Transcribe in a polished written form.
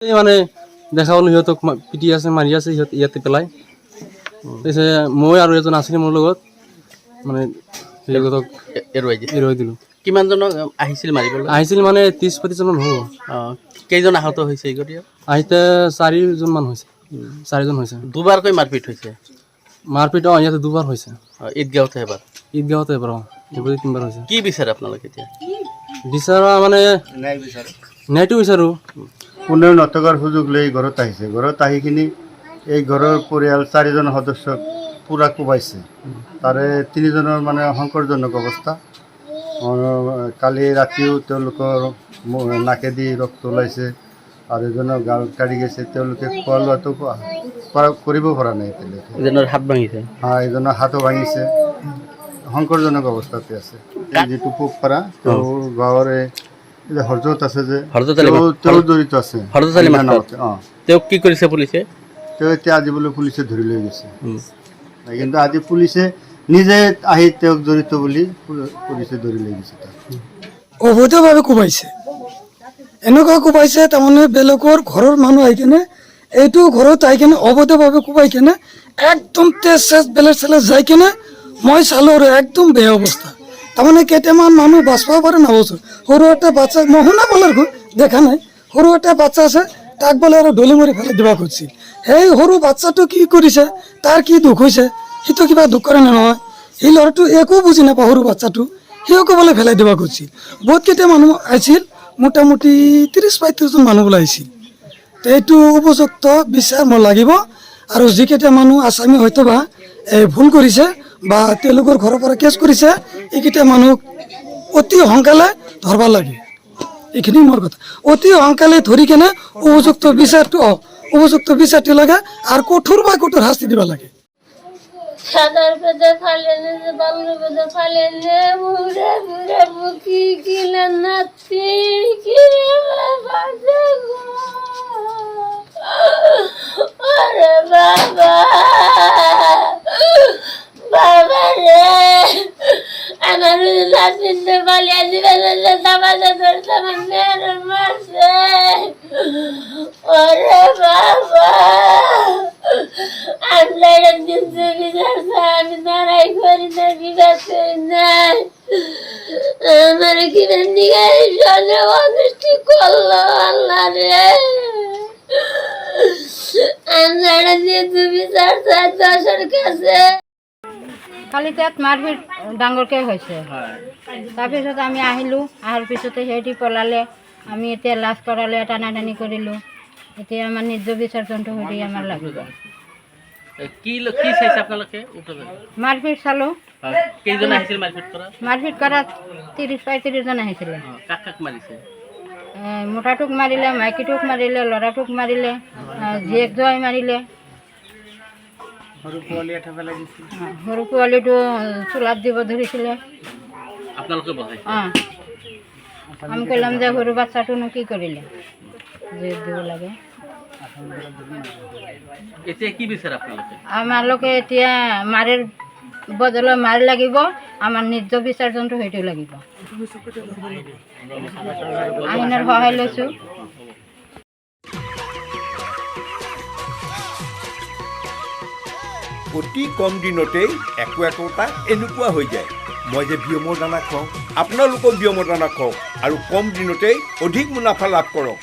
এই মানে দেখা হ'ল সিহঁতক পিটি আছে মাৰি আছে সিহঁত ইয়াতে পেলাই তাৰপিছত মই আৰু এজন আছিলে মোৰ লগত মানে সিহঁতক এৰুৱাই দিলোঁ। কিমানজনক আহিছিল মাৰিবলৈ? আহিছিল মানে 30-35 জন হ'ব। কেইজন আহত হৈছে এইগতিকে? আহিতে 4জন মান হৈছে, 4জন হৈছে। দুবাৰকৈ মাৰপিট হৈছে? মাৰপিট ইয়াতে দুবাৰ হৈছে। ঈদগাঁৱতে এবাৰ? ঈদগাঁৱতে এবাৰ এইবোৰ 3বাৰ হৈছে। কি বিচাৰে আপোনালোকে এতিয়া? বিচাৰা মানে ন্যায়টো বিচাৰোঁ। কোনেও নথকাৰ সুযোগ লৈ ঘৰত আহিছে, ঘৰত আহি কিনি এই ঘৰৰ পৰিয়াল 4জন সদস্যক পূৰা কোবাইছে। তাৰে 3জনৰ মানে সংকটজনক অৱস্থা। কালি ৰাতিও তেওঁলোকৰ নাকেদি ৰক্ত ওলাইছে আৰু এজনৰ গাল কাঢ়ি গৈছে। তেওঁলোকে খোৱা লোৱাটো কৰিব পৰা নাই এতিয়ালৈকে। এজনৰ হাত ভাঙিছে? এজনৰ হাতো ভাঙিছে, সংকটজনক অৱস্থাতে আছে। যিটো পোকপাৰা তেওঁৰ গাঁৱৰে হৰজত আছে যে তেওঁ জড়িত আছে। তেওঁক কি কৰিছে পুলিচে? তেওঁ এতিয়া আজি বোলে পুলিচে ধৰি লৈ গৈছে, কিন্তু আজি পুলিচে নিজে আহি তেওঁক জড়িত বুলি পুলিচে ধৰি লৈ গৈছে। অবৈধভাৱে কোবাইছে, এনেকুৱা কোবাইছে তাৰমানে বেলেগৰ ঘৰৰ মানুহ আহি কেনে এইটো ঘৰত আহি কেনে অবৈধভাৱে কোবাই কেনে একদম তেজ চেজ বেলেগ চেলেজ যাই কেনে মই চালোঁ আৰু একদম বেয়া অৱস্থা। তাৰমানে কেইটামান মানুহ বাচিব পাৰে নাবাচো। সৰু এটা বাচ্চা মই শুনা পালোঁ আৰু দেখা নাই, সৰু এটা বাচ্চা আছে তাক বোলে আৰু দলি মাৰি ফেলাই দিব খুজিছিল। সেই সৰু বাচ্চাটো কি কৰিছে, তাৰ কি দুখ হৈছে, সিটো কিবা দুখ কৰে নে নহয়, সেই ল'ৰাটো একো বুজি নাপায়। সৰু বাচ্চাটো সিওকো বোলে ফেলাই দিব খুজিছিল। বহুতকেইটা মানুহ আহিছিল, মোটামুটি 30-35জন মানুহ বোলে আহিছিল। এইটো উপযুক্ত বিচাৰ মোৰ লাগিব আৰু যিকেইটা মানুহ আসামী হয়তো বা ভুল কৰিছে বা তেওঁলোকৰ ঘৰৰ পৰা কেছ কৰিছে, এইকেইটা মানুহ অতি সোনকালে ধৰবা লাগে। এইখিনি মোৰ কথা। অতি সোনকালে ধৰি কেনে উপযুক্ত বিচাৰটো লাগে আৰু কঠোৰ বা কঠোৰ শাস্তি দিব লাগে। সাদার পেতে ফালেনে যে বাংলা পেতে ফালেনে মুড়ে মুড়ে মুখি কিলে নাচি কিরে বাজে গো আরে বাবা বাবা রে আমার নাচিতে পালিয়ে দিবে যে দামাজে ধরতে আমার মেয়ের মারছে ওরে বাবা আমরা কিন্তু আমি দাঁড়াই করি না বিবাদ করি নাই আমার কি দিকে চলে অদৃষ্টি করলো আল্লাহ রে আমরা কিন্তু বিচার চাই দশের কাছে। কালি তাত মাৰপিট ডাঙৰকৈ হৈছে। তাৰপিছত আমি আহিলোঁ, অহাৰ পিছতে সিহঁতি পলালে। আমি এতিয়া লাজ কৰালে, টানাটানি কৰিলোঁ। এতিয়া আমাৰ নিজ বিসৰ্জনটো হৈ আমাৰ লাগিব। মাৰপিট চালোঁ। মাৰপিট কৰাত 30-35 জন আহিছিলে। মোটাটোক মাৰিলে, মাইকীটোক মাৰিলে, ল'ৰাটোক মাৰিলে, জীয়েক জোৱাই মাৰিলে। সৰু পোৱালিটো চোলাত দিব ধৰিছিলে। আমি ক'লাম যে সৰু বাচ্চাটোনো কি কৰিলে, জীয়েক দিব লাগে। আমালোকে এতিয়া মাৰিৰ বদলে মাৰ লাগিব, আমাৰ নিজ বিসৰ্জনটো সেইটো লাগিব। আইনৰ সহায় লৈছোঁ। অতি কম দিনতেই একোটা এনেকুৱা হৈ যায়। মই যে বিয়মৰ দানা খুৱাওঁ, আপোনালোকেও বিয়মৰ দানা খুৱাওক আৰু কম দিনতেই অধিক মুনাফা লাভ কৰক।